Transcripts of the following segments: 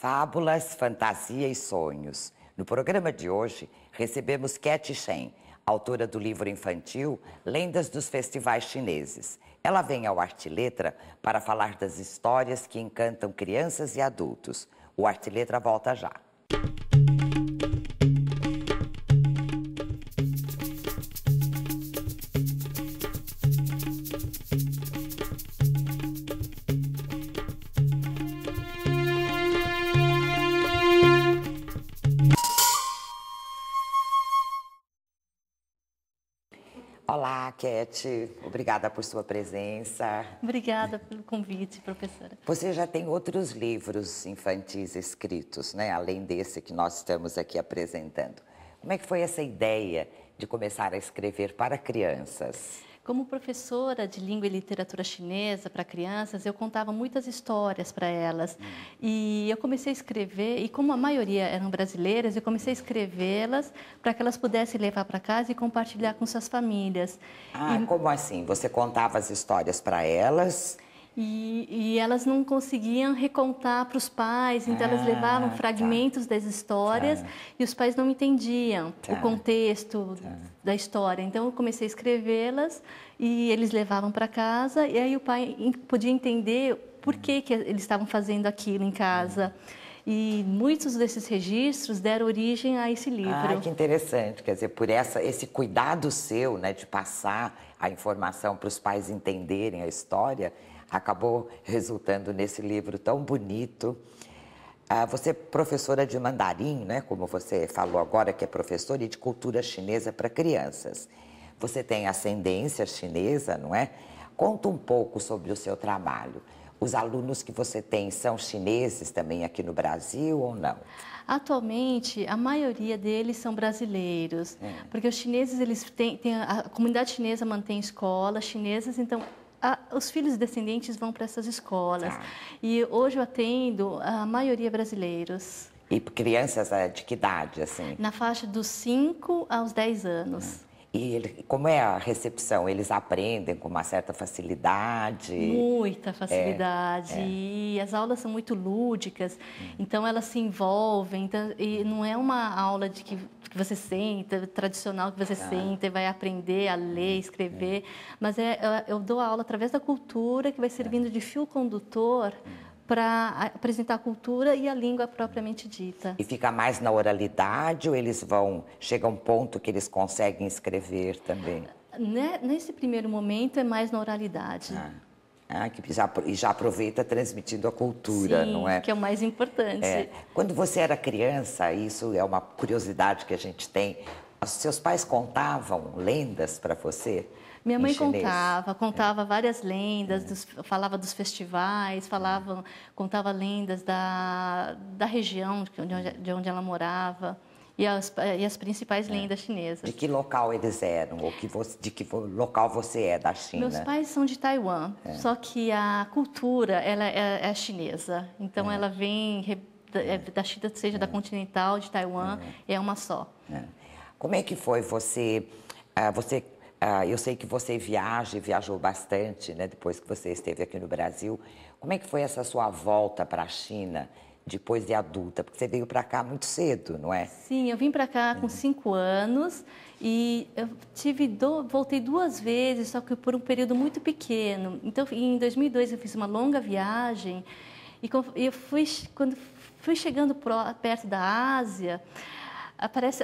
Fábulas, fantasia e sonhos. No programa de hoje, recebemos Cat Shen, autora do livro infantil Lendas dos Festivais Chineses. Ela vem ao Arte e Letra para falar das histórias que encantam crianças e adultos. O Arte e Letra volta já. Olá, Cat. Obrigada por sua presença. Obrigada pelo convite, professora. Você já tem outros livros infantis escritos, né? Além desse que nós estamos aqui apresentando. Como é que foi essa ideia de começar a escrever para crianças? Como professora de língua e literatura chinesa para crianças, eu contava muitas histórias para elas. E eu comecei a escrever, e como a maioria eram brasileiras, eu comecei a escrevê-las para que elas pudessem levar para casa e compartilhar com suas famílias. Como assim? Você contava as histórias para elas? E elas não conseguiam recontar para os pais, então elas levavam fragmentos das histórias e os pais não entendiam o contexto da história. Então eu comecei a escrevê-las e eles levavam para casa e aí o pai podia entender por que eles estavam fazendo aquilo em casa. E muitos desses registros deram origem a esse livro. Que interessante. Quer dizer, por esse cuidado seu, né, de passar a informação para os pais entenderem a história, acabou resultando nesse livro tão bonito. Você é professora de mandarim, né? Como você falou agora, que é professora de cultura chinesa para crianças. Você tem ascendência chinesa, não é? Conta um pouco sobre o seu trabalho. Os alunos que você tem são chineses também aqui no Brasil ou não? Atualmente, a maioria deles são brasileiros, porque os chineses, a comunidade chinesa mantém escolas chinesas, então os filhos descendentes vão para essas escolas. E hoje eu atendo a maioria brasileiros. E crianças de que idade, assim? Na faixa dos 5 aos 10 anos. E como é a recepção? Eles aprendem com uma certa facilidade? Muita facilidade. E as aulas são muito lúdicas, então elas se envolvem. Então, e não é uma aula de que você senta, tradicional, que você senta e vai aprender a ler, escrever. Mas eu dou a aula através da cultura, que vai servindo de fio condutor para apresentar a cultura e a língua propriamente dita. E fica mais na oralidade ou chega a um ponto que eles conseguem escrever também? Nesse primeiro momento é mais na oralidade. E já aproveita transmitindo a cultura, não é? Que é o mais importante. Quando você era criança, isso é uma curiosidade que a gente tem, os seus pais contavam lendas para você? Minha mãe contava várias lendas, falava dos festivais, contava lendas da região de onde ela morava e as principais lendas chinesas. De que local eles eram? Ou de que local você é da China? Meus pais são de Taiwan, só que a cultura ela é chinesa, então ela vem da China, seja da continental, de Taiwan, é uma só. Como é que foi eu sei que você viajou bastante, né, depois que você esteve aqui no Brasil. Como é que foi essa sua volta para a China, depois de adulta? Porque você veio para cá muito cedo, não é? Sim, eu vim para cá com 5 anos e eu voltei 2 vezes, só que por um período muito pequeno. Então, em 2002, eu fiz uma longa viagem e quando fui chegando perto da Ásia,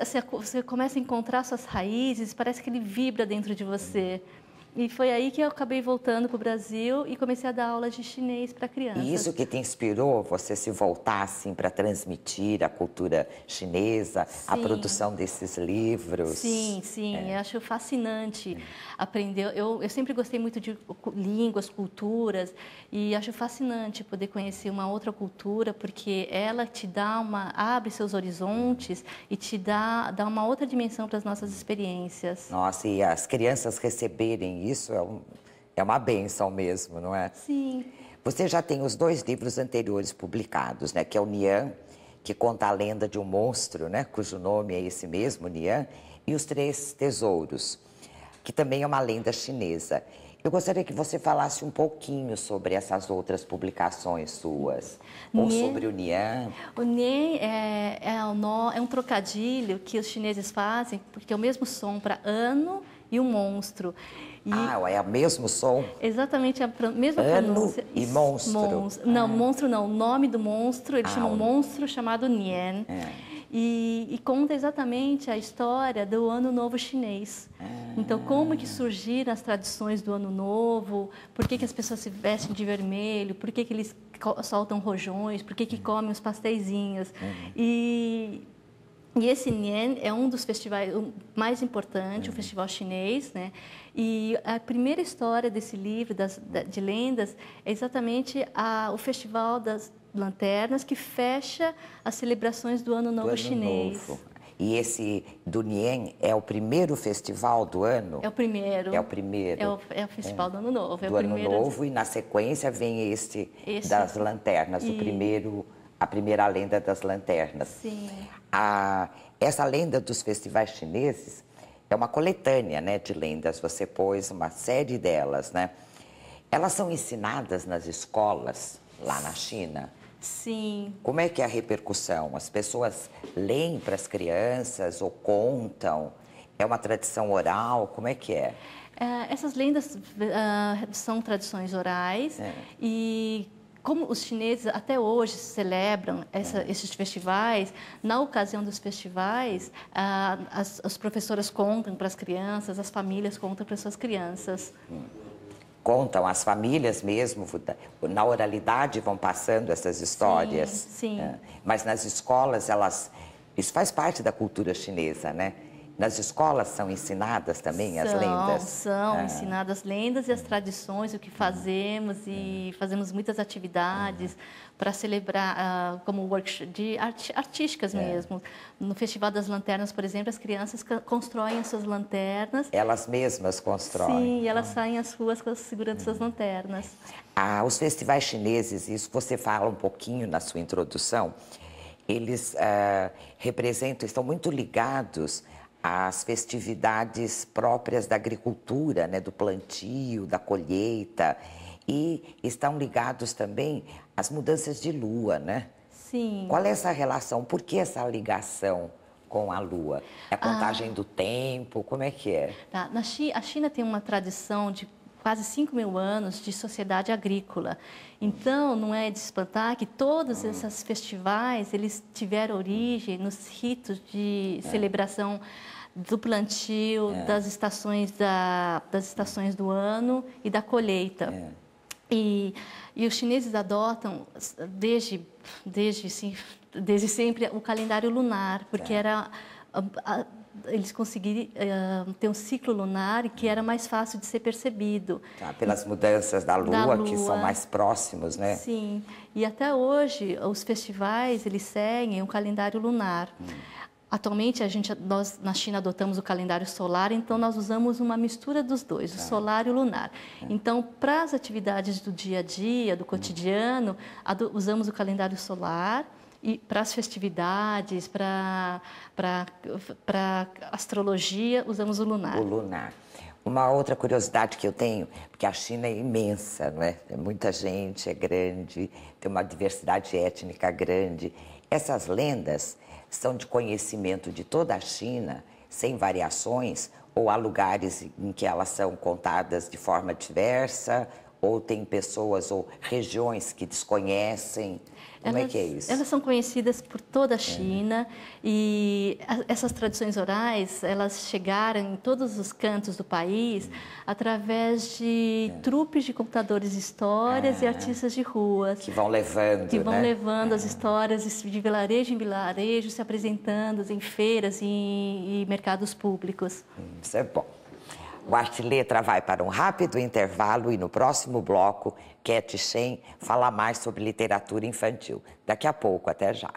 assim, você começa a encontrar suas raízes, parece que ele vibra dentro de você. E foi aí que eu acabei voltando para o Brasil e comecei a dar aula de chinês para crianças. E isso que te inspirou você se voltar assim para transmitir a cultura chinesa, a produção desses livros? Sim, eu acho fascinante aprender. Eu sempre gostei muito de línguas, culturas, e acho fascinante poder conhecer uma outra cultura, porque ela abre seus horizontes e te dá uma outra dimensão para as nossas experiências. Nossa, e as crianças receberem isso é uma bênção mesmo, não é? Sim. Você já tem os 2 livros anteriores publicados, né? Que é o Nian, que conta a lenda de um monstro, né? Cujo nome é esse mesmo, Nian, e os 3 Tesouros, que também é uma lenda chinesa. Eu gostaria que você falasse um pouquinho sobre essas outras publicações suas, ou sobre o Nian. O Nian é um trocadilho que os chineses fazem, porque é o mesmo som para ano e um monstro. É o mesmo som? Exatamente a mesma ano pronúncia. E monstro? Não, monstro não. O nome do monstro, eles chamam monstro chamado Nian. E conta exatamente a história do Ano Novo chinês. Então, como que surgiram as tradições do Ano Novo, por que as pessoas se vestem de vermelho, por que eles soltam rojões, por que comem os pasteizinhos. E esse Nian é um dos festivais mais importantes, o festival chinês, né? E a primeira história desse livro de lendas é exatamente o Festival das Lanternas, que fecha as celebrações do Ano Novo chinês. E esse do Nian é o primeiro festival do ano? É o primeiro. É o primeiro. É o festival do Ano Novo. Do Ano Novo, e na sequência vem esse das lanternas, a primeira lenda das lanternas. Sim. Essa lenda dos festivais chineses é uma coletânea, né, de lendas. Você pôs uma série delas, né? Elas são ensinadas nas escolas lá na China? Sim. Como é que é a repercussão? As pessoas leem para as crianças ou contam? É uma tradição oral? Como é que é? Essas lendas são tradições orais e como os chineses até hoje celebram esses festivais, na ocasião dos festivais, as professoras contam para as crianças, as famílias contam para as suas crianças. Contam, as famílias mesmo, na oralidade vão passando essas histórias. Sim. Mas nas escolas, isso faz parte da cultura chinesa, né? Nas escolas são ensinadas também as lendas? São ensinadas as lendas e as tradições, o que fazemos, e fazemos muitas atividades para celebrar, como workshop artísticas mesmo. No Festival das Lanternas, por exemplo, as crianças constroem as suas lanternas. Elas mesmas constroem? Sim, e elas saem às ruas segurando suas lanternas. Os festivais chineses, isso você fala um pouquinho na sua introdução, eles estão muito ligados às festividades próprias da agricultura, né, do plantio, da colheita, e estão ligados também às mudanças de lua, né? Sim. Qual é essa relação? Por que essa ligação com a lua? É a contagem do tempo? Como é que é? A China tem uma tradição de quase 5.000 anos de sociedade agrícola. Então, não é de espantar que todos esses festivais, eles tiveram origem nos ritos de celebração do plantio, das estações do ano e da colheita. E os chineses adotam, desde sempre, o calendário lunar, porque eles conseguiram ter um ciclo lunar que era mais fácil de ser percebido. Pelas mudanças da lua, que são mais próximos, né? Sim. E até hoje, os festivais, eles seguem o calendário lunar. Atualmente, nós na China adotamos o calendário solar, então nós usamos uma mistura dos dois, o solar e o lunar. Então, para as atividades do dia a dia, do cotidiano, usamos o calendário solar, e para as festividades, para astrologia, usamos o lunar. O lunar. Uma outra curiosidade que eu tenho, porque a China é imensa, não é? Tem muita gente, é grande, tem uma diversidade étnica grande. Essas lendas são de conhecimento de toda a China, sem variações, ou há lugares em que elas são contadas de forma diversa, ou tem pessoas ou regiões que desconhecem? Como é que é isso? Elas são conhecidas por toda a China e essas tradições orais, elas chegaram em todos os cantos do país através de trupes de contadores de histórias e artistas de ruas. Que vão levando, Que vão levando as histórias de vilarejo em vilarejo, se apresentando em feiras e mercados públicos. Isso é bom. O Arte e Letra vai para um rápido intervalo e no próximo bloco, Cat Shen fala mais sobre literatura infantil. Daqui a pouco, até já.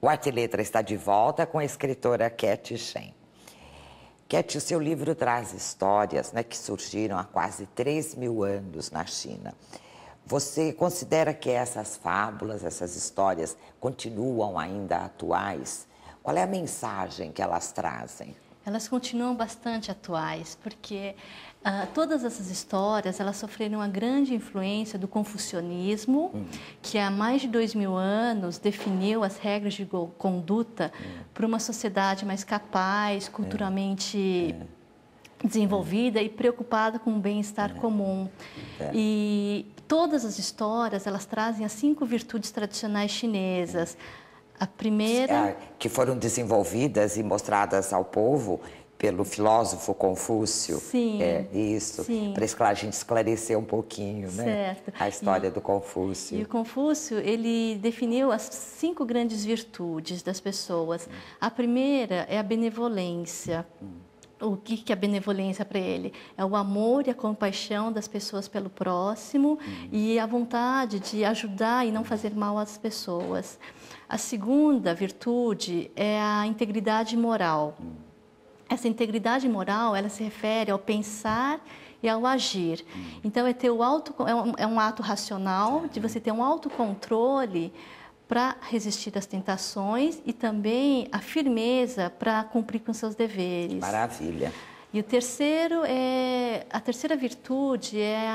O Arte e Letra está de volta com a escritora Cat Shen. Cat, o seu livro traz histórias, né, que surgiram há quase 3.000 anos na China. Você considera que essas fábulas, essas histórias, continuam ainda atuais? Qual é a mensagem que elas trazem? Elas continuam bastante atuais, porque todas essas histórias, elas sofreram uma grande influência do confucionismo, que há mais de 2.000 anos definiu as regras de conduta para uma sociedade mais capaz, culturalmente desenvolvida e preocupada com o bem-estar comum. E todas as histórias, elas trazem as 5 virtudes tradicionais chinesas. A primeira... que foram desenvolvidas e mostradas ao povo pelo filósofo Confúcio. Sim. Isso. Para a gente esclarecer um pouquinho, né? A história do Confúcio. E o Confúcio, ele definiu as 5 grandes virtudes das pessoas. A primeira é a benevolência. O que é a benevolência para ele? É o amor e a compaixão das pessoas pelo próximo e a vontade de ajudar e não fazer mal às pessoas. A segunda virtude é a integridade moral. Essa integridade moral, ela se refere ao pensar e ao agir. Então, é um ato racional de você ter um autocontrole para resistir às tentações e também a firmeza para cumprir com seus deveres. Maravilha. E a terceira virtude é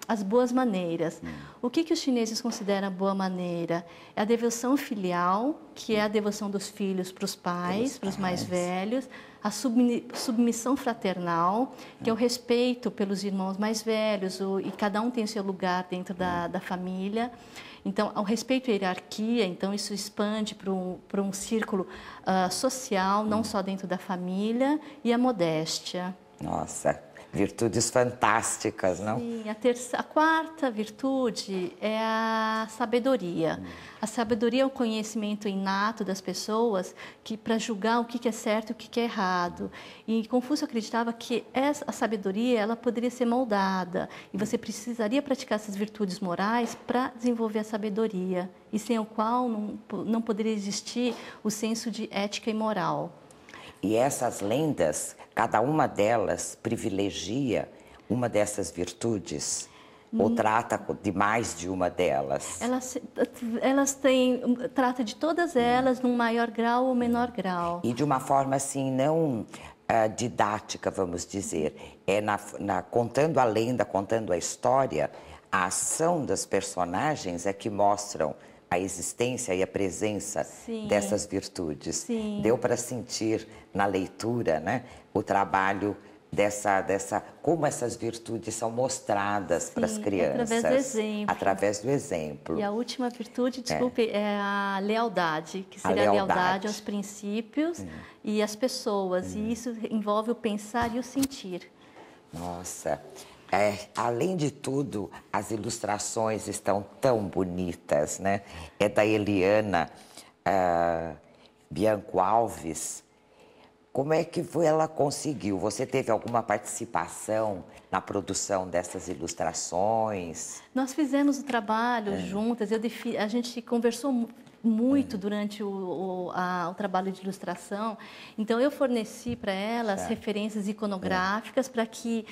as boas maneiras. O que os chineses consideram boa maneira? É a devoção filial, que é a devoção dos filhos para os pais, para os mais velhos. A submissão fraternal, que é o respeito pelos irmãos mais velhos, e cada um tem o seu lugar dentro da família. Então, o respeito à hierarquia, então isso expande para um círculo social, não só dentro da família, e a modéstia. Nossa, virtudes fantásticas, não? Sim, a quarta virtude é a sabedoria. A sabedoria é o conhecimento inato das pessoas para julgar o que é certo e o que é errado. E Confúcio acreditava que a sabedoria ela poderia ser moldada e você precisaria praticar essas virtudes morais para desenvolver a sabedoria, e sem o qual não poderia existir o senso de ética e moral. E essas lendas, cada uma delas privilegia uma dessas virtudes? Ou trata de mais de uma delas? Trata de todas elas num maior grau ou menor grau. E de uma forma assim, não didática, vamos dizer. Contando a lenda, contando a história, a ação das personagens é que mostram a existência e a presença dessas virtudes. Sim. Deu para sentir na leitura, né, o trabalho como essas virtudes são mostradas para as crianças. Através do exemplo. Através do exemplo. E a última virtude, desculpe, é a lealdade, que seria a lealdade aos princípios e às pessoas. E isso envolve o pensar e o sentir. Nossa. Além de tudo, as ilustrações estão tão bonitas, né? É da Eliana Bianco Alves. Como é que ela conseguiu? Você teve alguma participação na produção dessas ilustrações? Nós fizemos o trabalho juntas, a gente conversou muito durante o trabalho de ilustração. Então, eu forneci para ela as referências iconográficas para que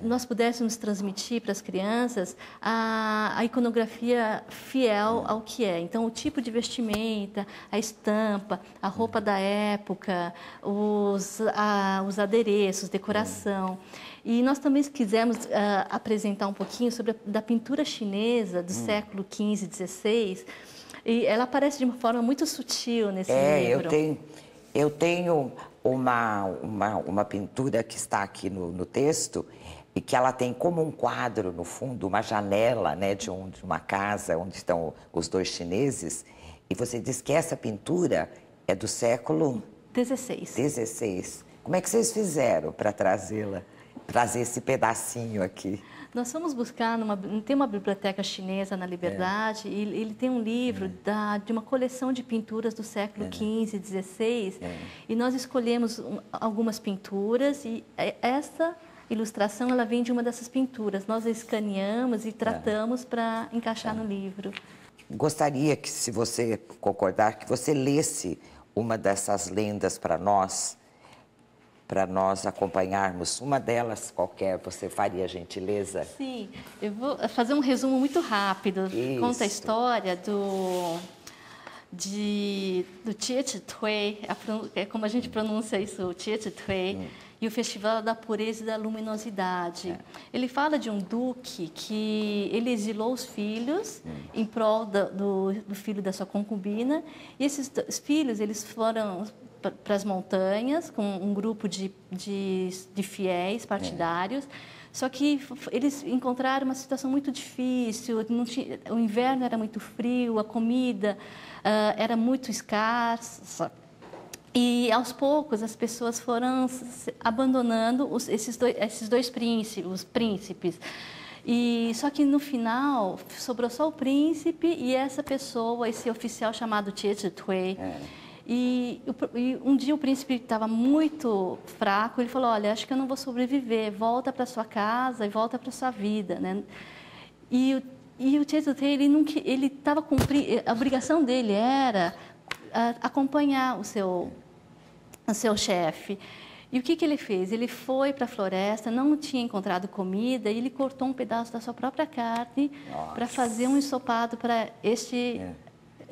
nós pudéssemos transmitir para as crianças a iconografia fiel ao que é. Então, o tipo de vestimenta, a estampa, a roupa da época, os adereços, decoração. E nós também quisemos apresentar um pouquinho sobre da pintura chinesa do século XV, XVI. E ela aparece de uma forma muito sutil nesse livro. Eu tenho uma pintura que está aqui no texto e que ela tem como um quadro no fundo, uma janela, né, de uma casa onde estão os dois chineses. E você diz que essa pintura é do século... XVI. Como é que vocês fizeram para trazer esse pedacinho aqui? Nós fomos buscar, tem uma biblioteca chinesa na Liberdade, e ele tem um livro de uma coleção de pinturas do século XV, XVI, e nós escolhemos algumas pinturas, e essa ilustração ela vem de uma dessas pinturas. Nós a escaneamos e tratamos para encaixar no livro. gostaria que, se você concordar, que você lesse uma dessas lendas para nós acompanharmos. Uma delas qualquer, você faria a gentileza? Sim, eu vou fazer um resumo muito rápido. Isso. Conta a história do Jie Zhi Tui, é como a gente pronuncia isso, Jie Zhi Tui, e o Festival da Pureza e da Luminosidade. Ele fala de um duque que ele exilou os filhos em prol do filho da sua concubina, e esses filhos eles foram para as montanhas com um grupo de fiéis partidários. Só que eles encontraram uma situação muito difícil, o inverno era muito frio, a comida era muito escassa. E, aos poucos, as pessoas foram abandonando esses dois príncipes. E, só que, no final, sobrou só o príncipe e essa pessoa, esse oficial chamado Jie Zhi Tui. E um dia o príncipe estava muito fraco, ele falou, olha, acho que eu não vou sobreviver, volta para sua casa e volta para sua vida, né? E o Jie Zhi Tui, ele estava cumprindo, a obrigação dele era acompanhar o seu chefe. E o que ele fez? Ele foi para a floresta, não tinha encontrado comida, e ele cortou um pedaço da sua própria carne para fazer um ensopado para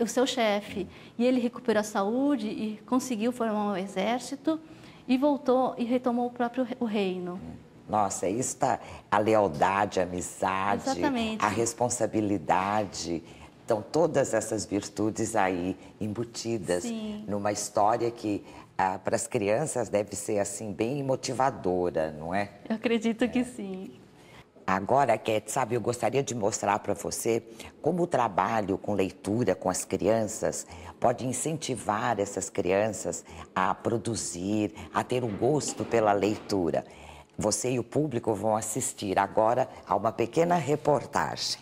o seu chefe. E ele recuperou a saúde e conseguiu formar um exército e voltou e retomou o reino. Nossa, isso tá a lealdade, a amizade, exatamente, a responsabilidade. Então, todas essas virtudes aí embutidas numa história que para as crianças deve ser assim bem motivadora, não é? Eu acredito que sim. Agora, Cat, sabe, eu gostaria de mostrar para você como o trabalho com leitura com as crianças pode incentivar essas crianças a produzir, a ter um gosto pela leitura. Você e o público vão assistir agora a uma pequena reportagem.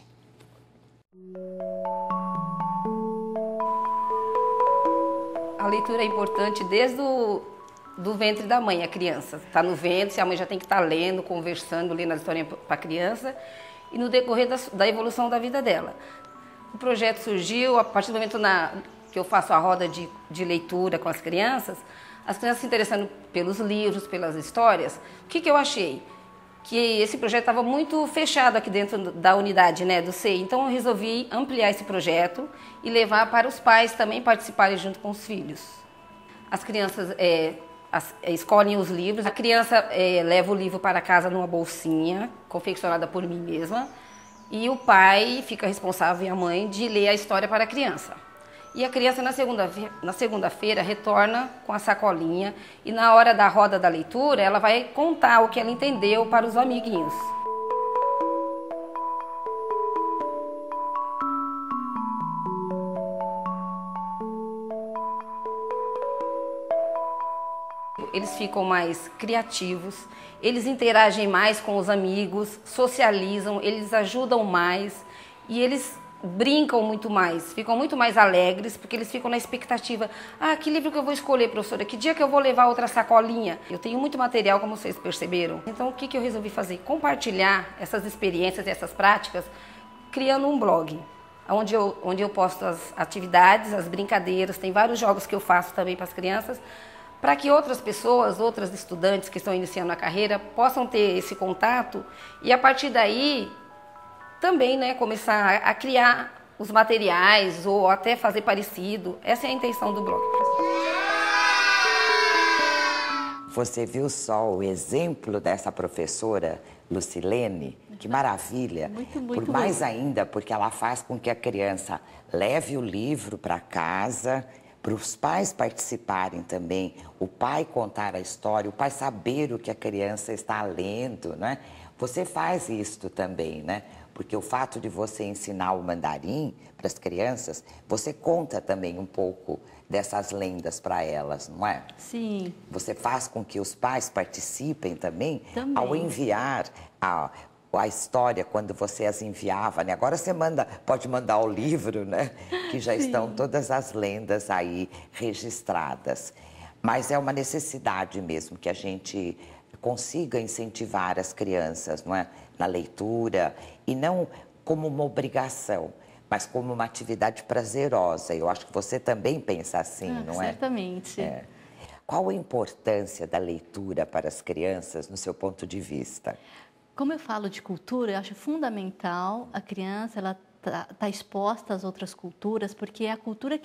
A leitura é importante desde do ventre da mãe, a criança. Está no ventre, a mãe já tem que estar lendo, conversando, lendo as historinhas para a criança e no decorrer da evolução da vida dela. O projeto surgiu a partir do momento que eu faço a roda de leitura com as crianças se interessando pelos livros, pelas histórias. O que eu achei? Que esse projeto estava muito fechado aqui dentro da unidade, né, do CEI. Então, eu resolvi ampliar esse projeto e levar para os pais também participarem junto com os filhos. As crianças escolhem os livros, a criança leva o livro para casa numa bolsinha, confeccionada por mim mesma, e o pai fica responsável, e a mãe, de ler a história para a criança. E a criança, na segunda-feira, retorna com a sacolinha e, na hora da roda da leitura, ela vai contar o que ela entendeu para os amiguinhos. Eles ficam mais criativos, eles interagem mais com os amigos, socializam, eles ajudam mais e eles brincam muito mais, ficam muito mais alegres, porque eles ficam na expectativa. Ah, que livro que eu vou escolher, professora? Que dia que eu vou levar outra sacolinha? Eu tenho muito material, como vocês perceberam. Então, o que eu resolvi fazer? Compartilhar essas experiências e essas práticas, criando um blog, onde eu posto as atividades, as brincadeiras, tem vários jogos que eu faço também para as crianças, para que outras pessoas, outras estudantes que estão iniciando a carreira, possam ter esse contato e, a partir daí, também, né, começar a criar os materiais ou até fazer parecido. Essa é a intenção do blog. Você viu só o exemplo dessa professora Lucilene? Que maravilha! Muito Por mais ainda, porque ela faz com que a criança leve o livro para casa, para os pais participarem também, o pai contar a história, o pai saber o que a criança está lendo, né? Você faz isso também, né? Porque o fato de você ensinar o mandarim para as crianças, você conta também um pouco dessas lendas para elas, não é? Sim. Você faz com que os pais participem também. Ao enviar a história, quando você as enviava, né? Agora você pode mandar o livro, né? Que já estão todas as lendas aí registradas. Mas é uma necessidade mesmo que a gente consiga incentivar as crianças, não é? Na leitura, e não como uma obrigação, mas como uma atividade prazerosa. Eu acho que você também pensa assim, não é? Certamente. É. Qual a importância da leitura para as crianças, no seu ponto de vista? Como eu falo de cultura, eu acho fundamental a criança ela tá exposta às outras culturas, porque é a cultura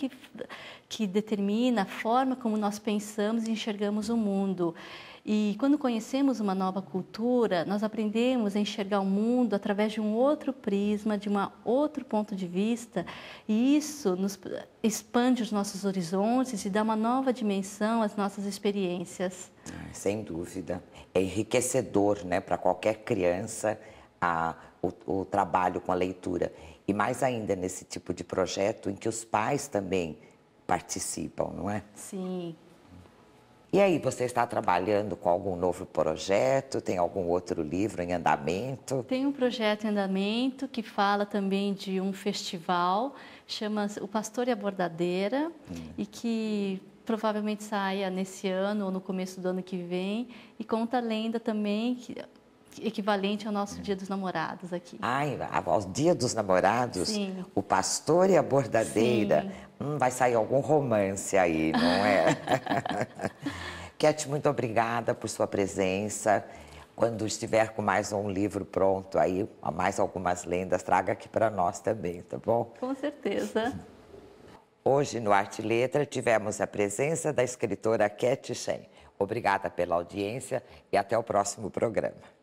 que determina a forma como nós pensamos e enxergamos o mundo. E quando conhecemos uma nova cultura, nós aprendemos a enxergar o mundo através de um outro prisma, de um outro ponto de vista, e isso nos expande os nossos horizontes e dá uma nova dimensão às nossas experiências. Sem dúvida. É enriquecedor, né, para qualquer criança o trabalho com a leitura. E mais ainda nesse tipo de projeto em que os pais também participam, não é? Sim. E aí, você está trabalhando com algum novo projeto? Tem algum outro livro em andamento? Tem um projeto em andamento que fala também de um festival, chama-se O Pastor e a Bordadeira, e que provavelmente saia nesse ano ou no começo do ano que vem, e conta a lenda também equivalente ao nosso Dia dos Namorados aqui. Ai, ao Dia dos Namorados? Sim. O Pastor e a Bordadeira. Vai sair algum romance aí, não é? Cat, muito obrigada por sua presença. Quando estiver com mais um livro pronto aí, mais algumas lendas, traga aqui para nós também, tá bom? Com certeza. Hoje, no Arte e Letra, tivemos a presença da escritora Cat Shen. Obrigada pela audiência e até o próximo programa.